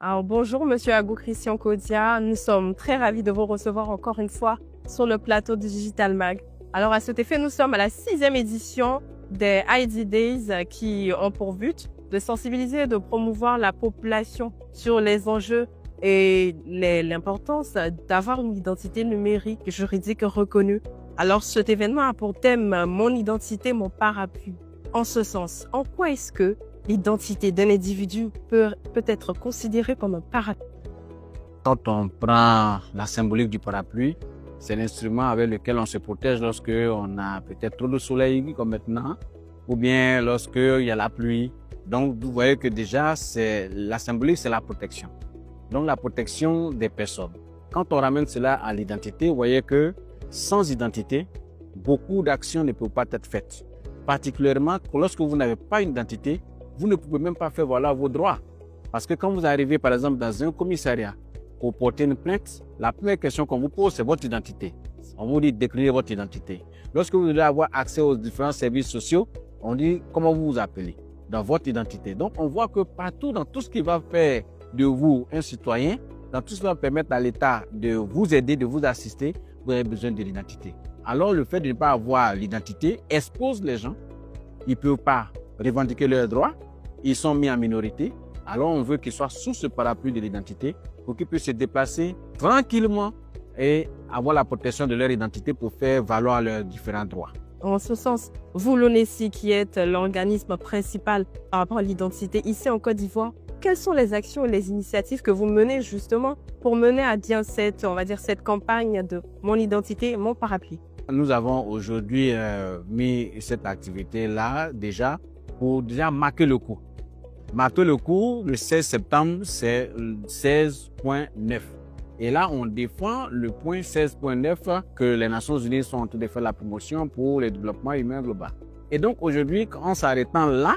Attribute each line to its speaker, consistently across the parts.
Speaker 1: Alors, bonjour, Monsieur Agou Christian Kodia. Nous sommes très ravis de vous recevoir encore une fois sur le plateau de Digital Mag. Alors, à cet effet, nous sommes à la 6e édition des ID Days qui ont pour but de sensibiliser et de promouvoir la population sur les enjeux et l'importance d'avoir une identité numérique juridique reconnue. Alors, cet événement a pour thème « Mon identité, mon parapluie ». En ce sens, en quoi est-ce que l'identité d'un individu peut être considérée comme un parapluie?
Speaker 2: Quand on prend la symbolique du parapluie, c'est l'instrument avec lequel on se protège lorsque on a peut-être trop de soleil comme maintenant, ou bien lorsqu'il y a la pluie. Donc, vous voyez que déjà, la symbolique, c'est la protection. Donc, la protection des personnes. Quand on ramène cela à l'identité, vous voyez que sans identité, beaucoup d'actions ne peuvent pas être faites. Particulièrement lorsque vous n'avez pas une identité, vous ne pouvez même pas faire valoir vos droits. Parce que quand vous arrivez, par exemple, dans un commissariat pour porter une plainte, la première question qu'on vous pose, c'est votre identité. On vous dit décliner votre identité. Lorsque vous voulez avoir accès aux différents services sociaux, on dit comment vous vous appelez, dans votre identité. Donc, on voit que partout, dans tout ce qui va faire de vous un citoyen, dans tout ce qui va permettre à l'État de vous aider, de vous assister, vous avez besoin de l'identité. Alors, le fait de ne pas avoir l'identité expose les gens. Ils ne peuvent pas revendiquer leurs droits. Ils sont mis en minorité. Alors, on veut qu'ils soient sous ce parapluie de l'identité pour qu'ils puissent se déplacer tranquillement et avoir la protection de leur identité pour faire valoir leurs différents droits.
Speaker 1: En ce sens, vous, l'ONESI, qui êtes l'organisme principal par rapport à l'identité ici en Côte d'Ivoire, quelles sont les actions et les initiatives que vous menez justement pour mener à bien cette campagne de mon identité, mon parapluie?
Speaker 2: Nous avons aujourd'hui mis cette activité-là déjà pour marquer le coup. Marquer le coup, le 16 septembre, c'est 16.9. Et là, on défend le point 16.9 que les Nations Unies sont en train de faire la promotion pour le développement humain global. Et donc aujourd'hui, en s'arrêtant là,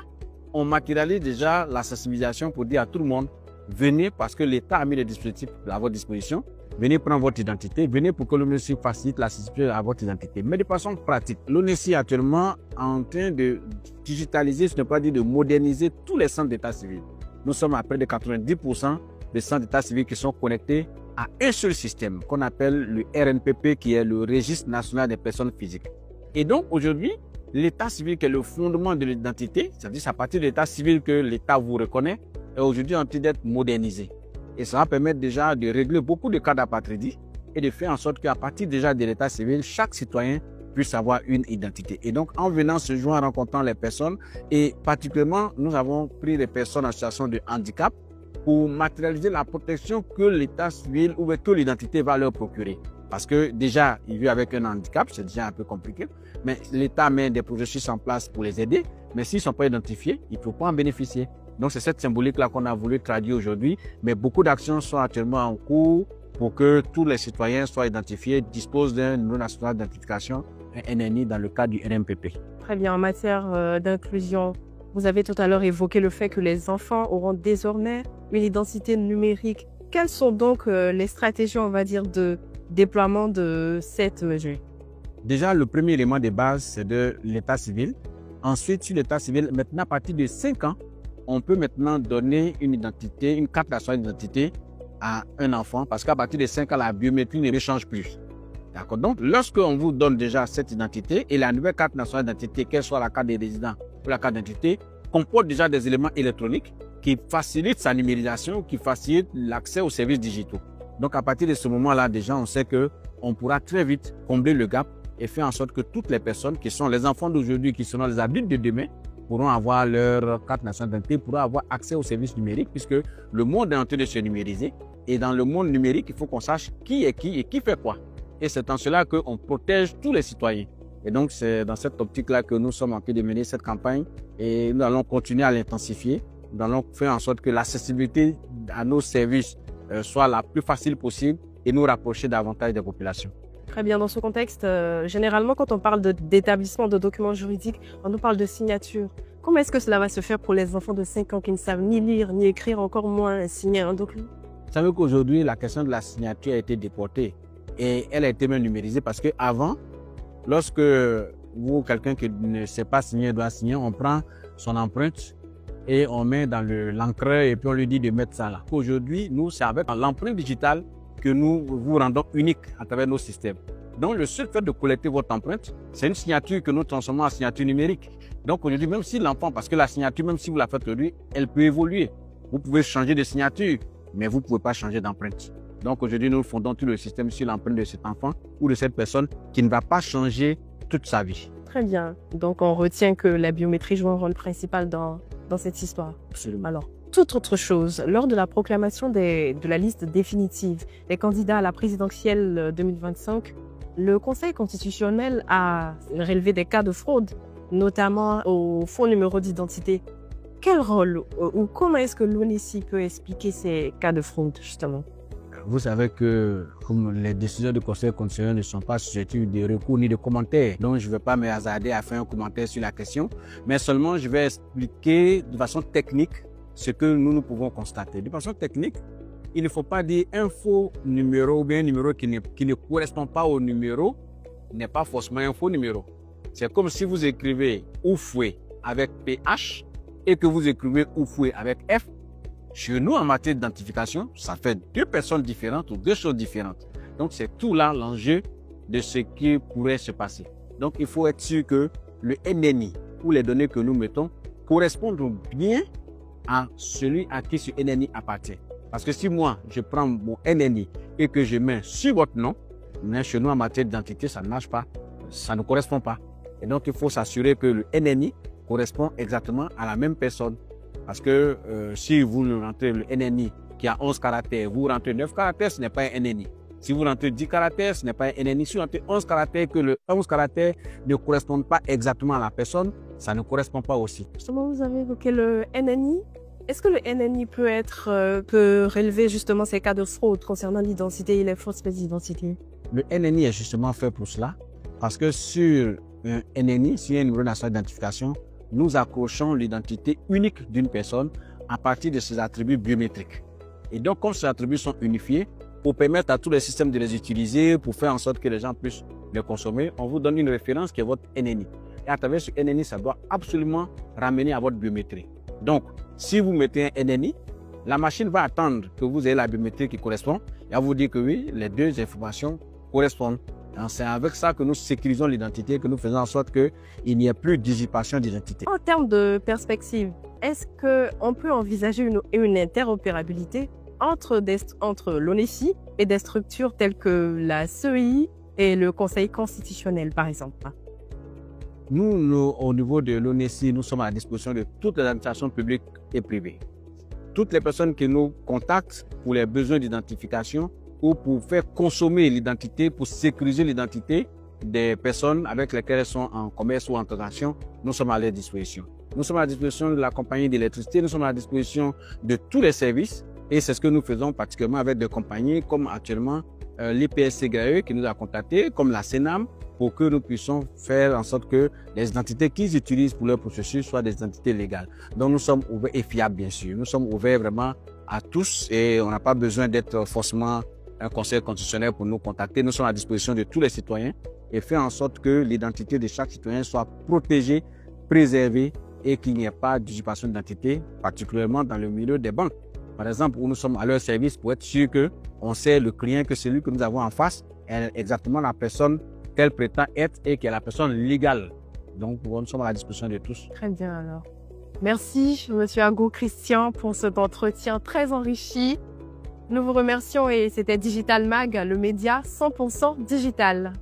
Speaker 2: on matérialise déjà la sensibilisation pour dire à tout le monde, venez parce que l'État a mis les dispositifs à votre disposition. Venez prendre votre identité, venez pour que l'ONESI facilite l'accessibilité à votre identité. Mais de façon pratique, l'ONESI est actuellement en train de digitaliser, ce n'est pas dire de moderniser tous les centres d'état civil. Nous sommes à près de 90% des centres d'état civil qui sont connectés à un seul système qu'on appelle le RNPP, qui est le Registre national des personnes physiques. Et donc aujourd'hui, l'état civil qui est le fondement de l'identité, c'est-à-dire c'est à partir de l'état civil que l'État vous reconnaît, est aujourd'hui en train d'être modernisé. Et ça va permettre déjà de régler beaucoup de cas d'apatridie et de faire en sorte qu'à partir déjà de l'état civil, chaque citoyen puisse avoir une identité. Et donc, en venant se joindre, en rencontrant les personnes, et particulièrement, nous avons pris les personnes en situation de handicap pour matérialiser la protection que l'état civil ou que l'identité va leur procurer. Parce que déjà, ils vivent avec un handicap, c'est déjà un peu compliqué, mais l'État met des processus en place pour les aider, mais s'ils ne sont pas identifiés, ils ne peuvent pas en bénéficier. Donc, c'est cette symbolique-là qu'on a voulu traduire aujourd'hui, mais beaucoup d'actions sont actuellement en cours pour que tous les citoyens soient identifiés, disposent d'un numéro national d'identification, un NNI, dans le cadre du RNPP.
Speaker 1: Très bien. En matière d'inclusion, vous avez tout à l'heure évoqué le fait que les enfants auront désormais une identité numérique. Quelles sont donc les stratégies, on va dire, de déploiement de cette mesure?
Speaker 2: Déjà, le premier élément de base, c'est de l'état civil. Ensuite, sur l'état civil, maintenant, à partir de 5 ans, on peut maintenant donner une identité, une carte nationale d'identité à un enfant parce qu'à partir de 5 ans, la biométrie ne change plus. D'accord? Donc, lorsqu'on vous donne déjà cette identité et la nouvelle carte nationale d'identité, qu'elle soit la carte des résidents ou la carte d'identité, comporte déjà des éléments électroniques qui facilitent sa numérisation, qui facilitent l'accès aux services digitaux. Donc, à partir de ce moment-là, déjà, on sait qu'on pourra très vite combler le gap et faire en sorte que toutes les personnes qui sont les enfants d'aujourd'hui, qui seront les adultes de demain, pourront avoir leur carte nationale d'identité, pourront avoir accès aux services numériques, puisque le monde est en train de se numériser. Et dans le monde numérique, il faut qu'on sache qui est qui et qui fait quoi. Et c'est en cela qu'on protège tous les citoyens. Et donc, c'est dans cette optique-là que nous sommes en train de mener cette campagne et nous allons continuer à l'intensifier. Nous allons faire en sorte que l'accessibilité à nos services soit la plus facile possible et nous rapprocher davantage des populations.
Speaker 1: Très bien. Dans ce contexte, généralement, quand on parle d'établissement de documents juridiques, on nous parle de signature. Comment est-ce que cela va se faire pour les enfants de 5 ans qui ne savent ni lire, ni écrire, encore moins signer un document?
Speaker 2: Vous savez qu'aujourd'hui, la question de la signature a été déportée et elle a été même numérisée parce qu'avant, lorsque quelqu'un qui ne sait pas signer doit signer, on prend son empreinte et on met dans l'encreur et puis on lui dit de mettre ça là. Aujourd'hui, nous, c'est avec l'empreinte digitale que nous vous rendons unique à travers nos systèmes. Donc, le seul fait de collecter votre empreinte, c'est une signature que nous transformons en signature numérique. Donc, aujourd'hui, même si l'enfant, parce que la signature, même si vous la faites aujourd'hui, elle peut évoluer. Vous pouvez changer de signature, mais vous ne pouvez pas changer d'empreinte. Donc, aujourd'hui, nous fondons tout le système sur l'empreinte de cet enfant ou de cette personne qui ne va pas changer toute sa vie.
Speaker 1: Très bien. Donc, on retient que la biométrie joue un rôle principal dans cette histoire.
Speaker 2: Absolument.
Speaker 1: Alors, toute autre chose, lors de la proclamation de la liste définitive des candidats à la présidentielle 2025, le Conseil constitutionnel a relevé des cas de fraude, notamment au faux numéro d'identité. Quel rôle ou comment est-ce que l'ONESI peut expliquer ces cas de fraude, justement?
Speaker 2: Vous savez que comme les décisions du Conseil constitutionnel ne sont pas susceptibles de recours ni de commentaires, donc je ne vais pas me hasarder à faire un commentaire sur la question, mais seulement je vais expliquer de façon technique ce que nous pouvons constater. De façon technique, il ne faut pas dire un faux numéro ou bien un numéro qui ne correspond pas au numéro n'est pas forcément un faux numéro. C'est comme si vous écrivez Oufoué avec PH et que vous écrivez Oufoué avec F. Chez nous, en matière d'identification, ça fait deux personnes différentes ou deux choses différentes. Donc, c'est tout là l'enjeu de ce qui pourrait se passer. Donc, il faut être sûr que le NNI ou les données que nous mettons correspondent bien à celui à qui ce NNI appartient. Parce que si moi, je prends mon NNI et que je mets sur votre nom, mais chez nous, en matière d'identité, ça ne marche pas. Ça ne correspond pas. Et donc, il faut s'assurer que le NNI correspond exactement à la même personne. Parce que si vous rentrez le NNI qui a 11 caractères, vous rentrez 9 caractères, ce n'est pas un NNI. Si vous rentrez 10 caractères, ce n'est pas un NNI. Si vous rentrez 11 caractères, que le 11 caractères ne correspondent pas exactement à la personne, ça ne correspond pas aussi.
Speaker 1: Justement, vous avez évoqué le NNI. Est-ce que le NNI peut relever justement ces cas de fraude concernant l'identité et les fausses pièces d'identité?
Speaker 2: Le NNI est justement fait pour cela, parce que sur un NNI, sur un numéro national d'identification, nous accrochons l'identité unique d'une personne à partir de ses attributs biométriques. Et donc, comme ces attributs sont unifiés, pour permettre à tous les systèmes de les utiliser, pour faire en sorte que les gens puissent les consommer, on vous donne une référence qui est votre NNI. Et à travers ce NNI, ça doit absolument ramener à votre biométrie. Donc, si vous mettez un NNI, la machine va attendre que vous ayez la biométrie qui correspond et à vous dire que oui, les deux informations correspondent. C'est avec ça que nous sécurisons l'identité, que nous faisons en sorte qu'il n'y ait plus d'usurpation d'identité.
Speaker 1: En termes de perspective, est-ce qu'on peut envisager une interopérabilité entre l'ONESI et des structures telles que la CEI et le Conseil constitutionnel, par exemple?
Speaker 2: Nous, au niveau de l'ONESI, nous sommes à la disposition de toutes les administrations publiques et privées. Toutes les personnes qui nous contactent pour les besoins d'identification ou pour faire consommer l'identité, pour sécuriser l'identité des personnes avec lesquelles elles sont en commerce ou en transaction, nous sommes à leur disposition. Nous sommes à la disposition de la compagnie d'électricité, nous sommes à la disposition de tous les services et c'est ce que nous faisons particulièrement avec des compagnies comme actuellement l'IPSCGAE qui nous a contactés, comme la CENAM, pour que nous puissions faire en sorte que les identités qu'ils utilisent pour leur processus soient des identités légales. Donc nous sommes ouverts et fiables bien sûr. Nous sommes ouverts vraiment à tous et on n'a pas besoin d'être forcément un conseil constitutionnel pour nous contacter. Nous sommes à la disposition de tous les citoyens et faire en sorte que l'identité de chaque citoyen soit protégée, préservée et qu'il n'y ait pas d'usurpation d'identité, particulièrement dans le milieu des banques. Par exemple, où nous sommes à leur service pour être sûr qu'on sait le client, que celui que nous avons en face est exactement la personne qu'elle prétend être et qui est la personne légale. Donc, nous sommes à la disposition de tous.
Speaker 1: Très bien alors. Merci, Monsieur Ago Christian, pour cet entretien très enrichi. Nous vous remercions et c'était Digital Mag, le média 100% digital.